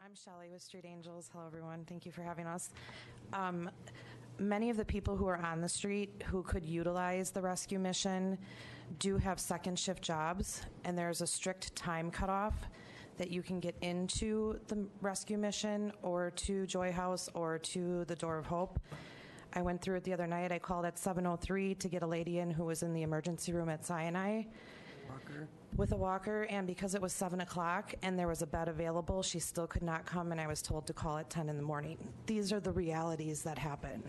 I'm Shelley with Street Angels. Hello, everyone. Thank you for having us. Many of the people who are on the street who could utilize the rescue mission do have second shift jobs, and there's a strict time cutoff that you can get into the rescue mission or to Joy House or to the Door of Hope. I went through it the other night. I called at 7:03 to get a lady in who was in the emergency room at Sinai with a walker, and because it was 7 o'clock and there was a bed available, she still could not come, and I was told to call at 10 in the morning. These are the realities that happen.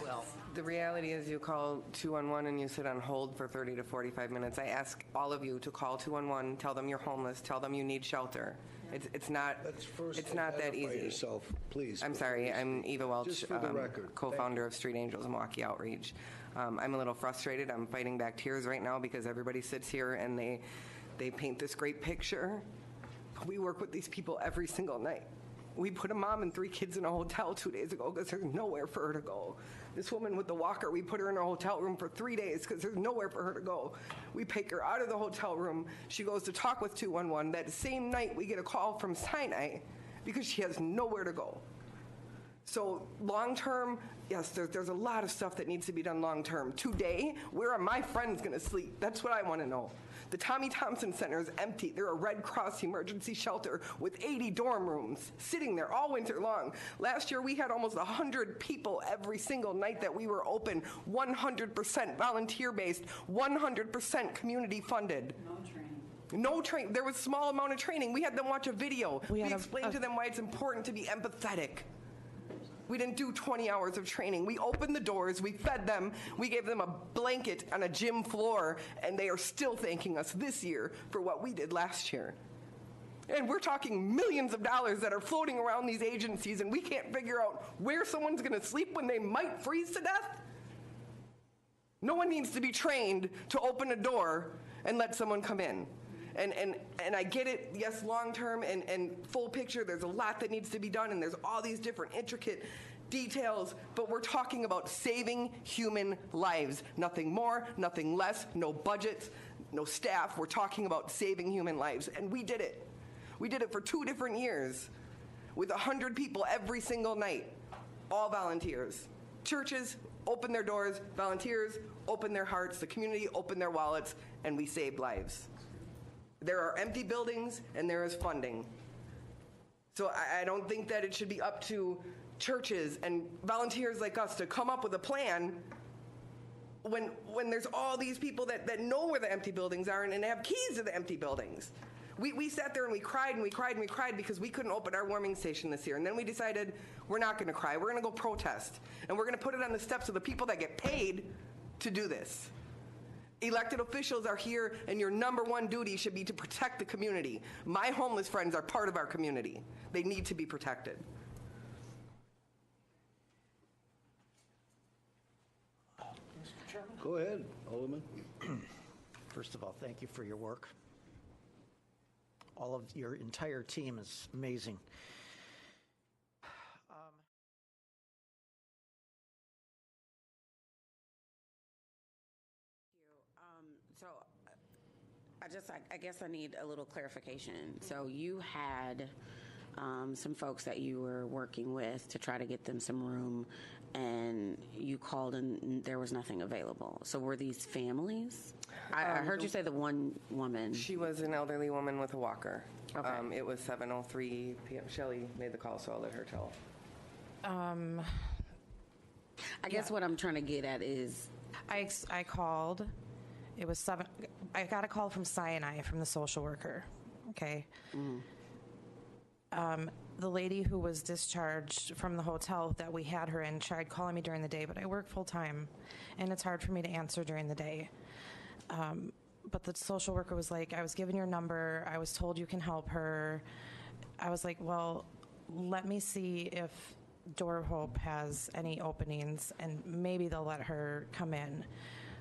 Well, the reality is you call 211 and you sit on hold for 30 to 45 minutes. I ask all of you to call 211, tell them you're homeless, tell them you need shelter. It's not that easy. Yourself, please. I'm sorry, I'm Eva Welch, Just for the record. co-founder of Street Angels Milwaukee Outreach. I'm a little frustrated. I'm fighting back tears right now because everybody sits here and they paint this great picture. We work with these people every single night. We put a mom and 3 kids in a hotel 2 days ago because there's nowhere for her to go. This woman with the walker, we put her in a hotel room for 3 days because there's nowhere for her to go. We take her out of the hotel room. She goes to talk with 211. That same night, we get a call from Sinai because she has nowhere to go. So long term, yes, there's a lot of stuff that needs to be done long term. Today, where are my friends going to sleep? That's what I want to know. The Tommy Thompson Center is empty. They're a Red Cross emergency shelter with 80 dorm rooms sitting there all winter long. Last year, we had almost 100 people every single night that we were open, 100% volunteer-based, 100% community-funded. No training. There was a small amount of training. We had them watch a video. We explained to them why it's important to be empathetic. We didn't do 20 hours of training. We opened the doors, we fed them, we gave them a blanket on a gym floor, and they are still thanking us this year for what we did last year. And we're talking millions of dollars that are floating around these agencies, and we can't figure out where someone's going to sleep when they might freeze to death? No one needs to be trained to open a door and let someone come in. And I get it, yes, long-term and full picture, there's a lot that needs to be done, and there's all these different intricate details, but we're talking about saving human lives. Nothing more, nothing less, no budgets, no staff. We're talking about saving human lives, and we did it. We did it for 2 different years with 100 people every single night, all volunteers. Churches opened their doors, volunteers opened their hearts, the community opened their wallets, and we saved lives. There are empty buildings, and there is funding. So I don't think that it should be up to churches and volunteers like us to come up with a plan when there's all these people that know where the empty buildings are and have keys to the empty buildings. We sat there and we cried and we cried and we cried because we couldn't open our warming station this year. And then we decided we're not going to cry. We're going to go protest. And we're going to put it on the steps of the people that get paid to do this. Elected officials are here, and your number one duty should be to protect the community. My homeless friends are part of our community. They need to be protected. Mr. Chairman? Go ahead, Alderman. First of all, thank you for your work. All of your entire team is amazing. So I guess I need a little clarification. So you had some folks that you were working with to try to get them some room, and you called and there was nothing available. So were these families? I heard you say the one woman. She was an elderly woman with a walker. Okay. It was 7:03 p.m. Shelley made the call, so I'll let her tell. I guess what I'm trying to get at is I called. It was 7. I got a call from Sinai, from the social worker. Okay. The lady who was discharged from the hotel that we had her in tried calling me during the day, but I work full time, and it's hard for me to answer during the day. But the social worker was like, I was given your number. I was told you can help her. I was like, well, let me see if Door of Hope has any openings, and maybe they'll let her come in.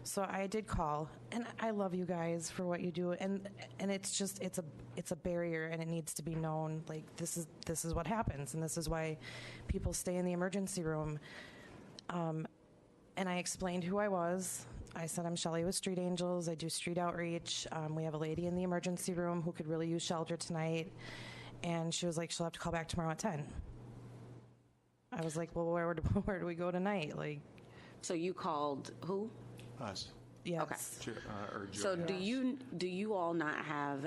So I did call, and I love you guys for what you do, and it's just it's a barrier, and it needs to be known. Like this is what happens, and this is why people stay in the emergency room. And I explained who I was. I said I'm Shelley with Street Angels. I do street outreach. We have a lady in the emergency room who could really use shelter tonight, And she was like, she'll have to call back tomorrow at 10. I was like, well, where do we go tonight? Like, So you called who? Us. yes. Okay. Or So Joe. do you all not have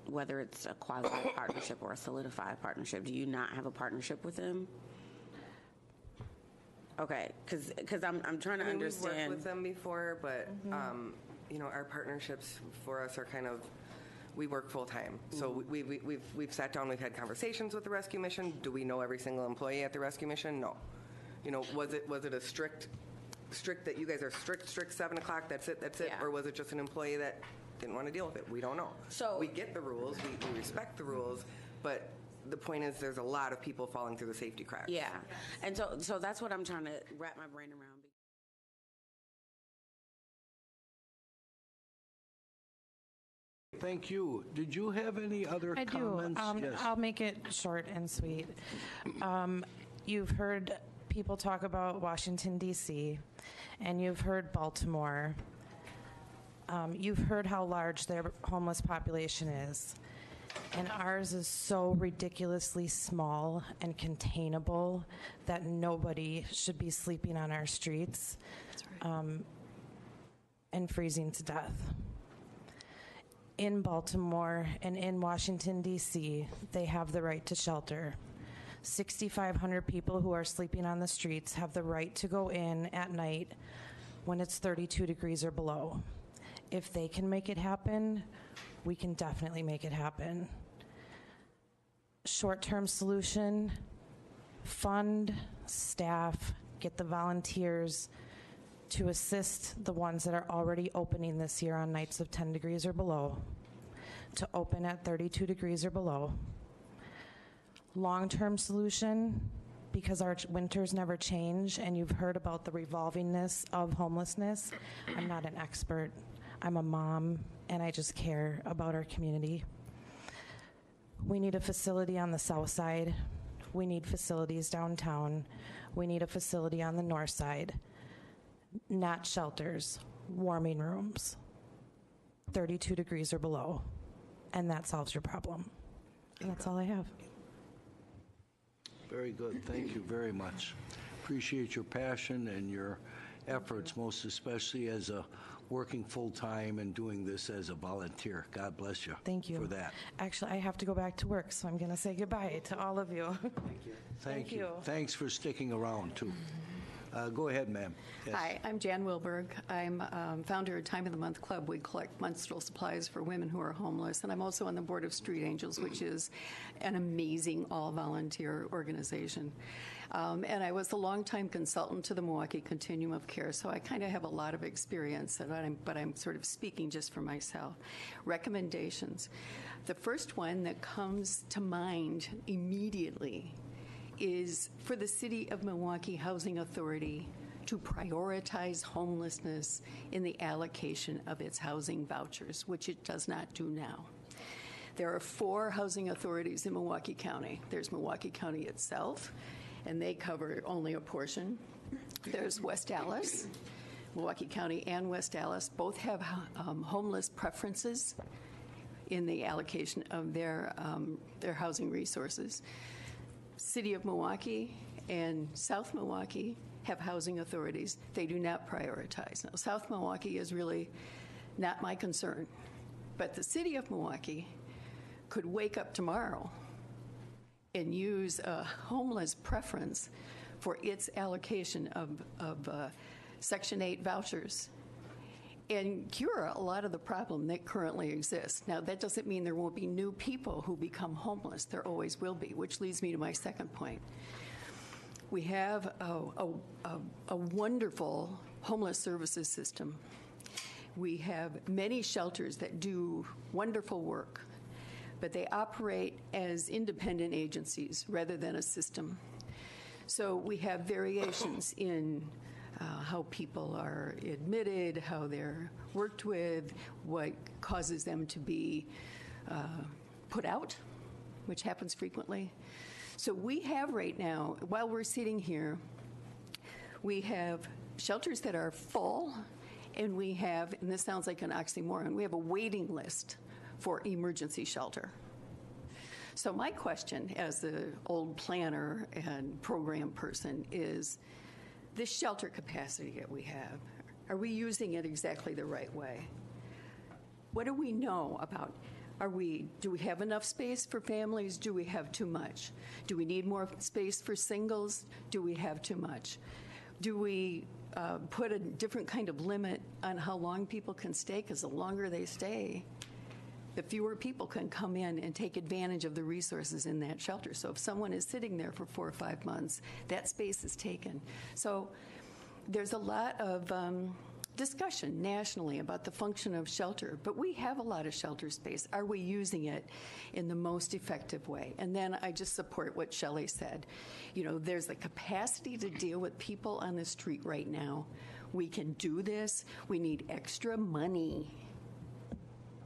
whether it's a quasi partnership or a solidified partnership, do you not have a partnership with them? Okay, because I'm trying to I mean, we've understand. worked with them before, but our partnerships for us are kind of, we work full time. So we've sat down, we've had conversations with the rescue mission. Do we know every single employee at the rescue mission? No. Was it a strict that you guys are strict 7 o'clock? That's it. Yeah. Or was it just an employee that didn't want to deal with it? We don't know. So- we get the rules, we respect the rules, but the point is there's a lot of people falling through the safety cracks. Yeah, and so that's what I'm trying to wrap my brain around. Thank you. Did you have any other I do. comments? Yes. I'll make it short and sweet. You've heard people talk about Washington, D.C., and you've heard Baltimore. You've heard how large their homeless population is. And ours is so ridiculously small and containable that nobody should be sleeping on our streets and freezing to death. In Baltimore and in Washington, D.C., they have the right to shelter. 6,500 people who are sleeping on the streets have the right to go in at night when it's 32 degrees or below. If they can make it happen, we can definitely make it happen. Short-term solution, fund, staff, get the volunteers to assist the ones that are already opening this year on nights of 10 degrees or below, to open at 32 degrees or below. Long-term solution, because our winters never change, and you've heard about the revolvingness of homelessness. I'm not an expert. I'm a mom, and I just care about our community. We need a facility on the south side. We need facilities downtown. We need a facility on the north side. Not shelters, warming rooms, 32 degrees or below, and that solves your problem. And that's all I have. Very good. Thank you very much. Appreciate your passion and your efforts, most especially as a working full-time and doing this as a volunteer. God bless you. Thank you for that. Actually, I have to go back to work, so I'm going to say goodbye to all of you. Thank you. Thanks for sticking around, too. Go ahead, ma'am. Yes. Hi, I'm Jan Wilberg. I'm founder of Time of the Month Club. We collect menstrual supplies for women who are homeless. And I'm also on the board of Street Angels, which is an amazing all-volunteer organization. And I was the longtime consultant to the Milwaukee Continuum of Care, so I kind of have a lot of experience, but I'm sort of speaking just for myself. Recommendations. The first one that comes to mind immediately is for the City of Milwaukee Housing Authority to prioritize homelessness in the allocation of its housing vouchers, which it does not do now. There are 4 housing authorities in Milwaukee County. There's Milwaukee County itself, and they cover only a portion. There's West Allis. Milwaukee County and West Allis both have homeless preferences in the allocation of their housing resources. City of Milwaukee and South Milwaukee have housing authorities. They do not prioritize. Now, South Milwaukee is really not my concern, but the City of Milwaukee could wake up tomorrow and use a homeless preference for its allocation of Section 8 vouchers and cure a lot of the problem that currently exists. Now, that doesn't mean there won't be new people who become homeless. There always will be, which leads me to my second point. We have a wonderful homeless services system. We have many shelters that do wonderful work, but they operate as independent agencies rather than a system. So we have variations in how people are admitted, how they're worked with, what causes them to be put out, which happens frequently. So we have right now, while we're sitting here, we have shelters that are full, and we have, and this sounds like an oxymoron, we have a waiting list for emergency shelter. So my question as the old planner and program person is, this shelter capacity that we have, are we using it exactly the right way? What do we know about? Do we have enough space for families? Do we have too much? Do we need more space for singles? Do we have too much? Do we put a different kind of limit on how long people can stay? Because the longer they stay, the fewer people can come in and take advantage of the resources in that shelter. So if someone is sitting there for 4 or 5 months, that space is taken. So there's a lot of discussion nationally about the function of shelter, but we have a lot of shelter space. Are we using it in the most effective way? And then I just support what Shelley said. You know, there's the capacity to deal with people on the street right now. We can do this. We need extra money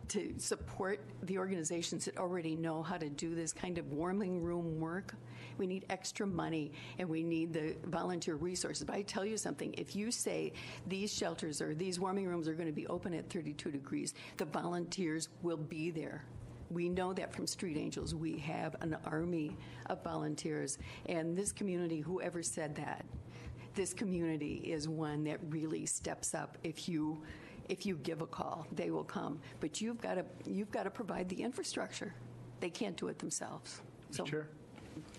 to support the organizations that already know how to do this kind of warming room work. We need extra money, and we need the volunteer resources. But I tell you something, if you say these shelters or these warming rooms are going to be open at 32 degrees, the volunteers will be there. We know that from Street Angels. We have an army of volunteers, and this community, whoever said that, this community is one that really steps up. If you give a call, they will come. But you've got to provide the infrastructure. They can't do it themselves. Mr. Chair?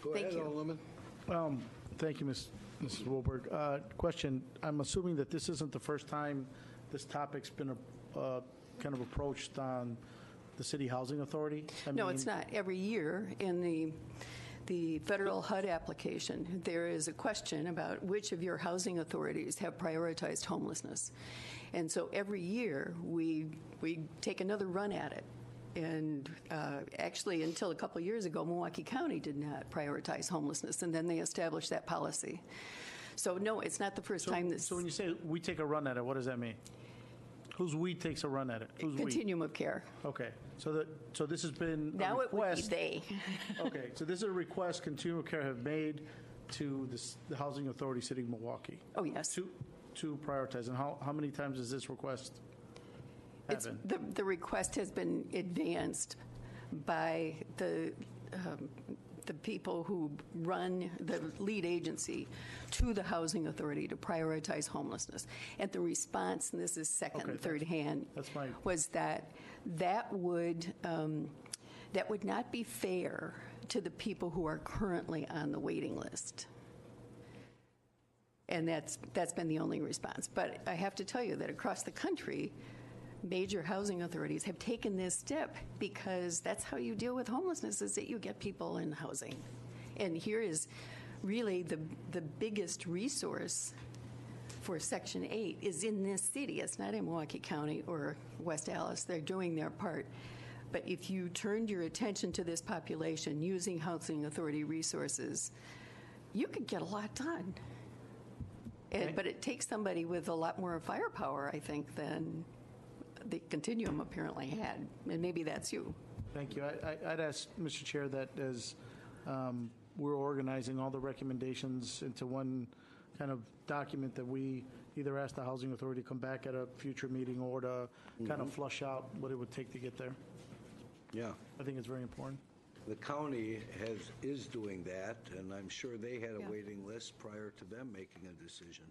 Go Thank ahead, you. Alderman. Thank you, Mrs. Wilberg. Question, I'm assuming that this isn't the first time this topic's been kind of approached on the City Housing Authority? No, it's not. Every year in the federal HUD application, there is a question about which of your housing authorities have prioritized homelessness. And so every year we take another run at it. And actually, until a couple of years ago, Milwaukee County did not prioritize homelessness, and then they established that policy. So no, it's not the first time this. So when you say we take a run at it, what does that mean? Who's we takes a run at it? Who's Continuum of care. Okay, so this has been a Now request. it would be they. Okay, so this is a request Continuum of Care have made to the Housing Authority City of Milwaukee. Oh, yes. To prioritize. And how many times has this request happened? The request has been advanced by the people who run the lead agency to the Housing Authority to prioritize homelessness. And the response, and this is second and third hand, was that would not be fair to the people who are currently on the waiting list. And that's been the only response. But I have to tell you that across the country, major housing authorities have taken this step because that's how you deal with homelessness, is that you get people in housing. And here is really the biggest resource for Section 8 is in this city. It's not in Milwaukee County or West Allis. They're doing their part. But if you turned your attention to this population using housing authority resources, you could get a lot done. But it takes somebody with a lot more firepower, I think, than the Continuum apparently had. And maybe that's you. Thank you. I'd ask, Mr. Chair, that as we're organizing all the recommendations into one kind of document, that we either ask the Housing Authority to come back at a future meeting or to kind of flush out what it would take to get there. Yeah. I think it's very important. The county is doing that, and I'm sure they had a waiting list prior to them making a decision.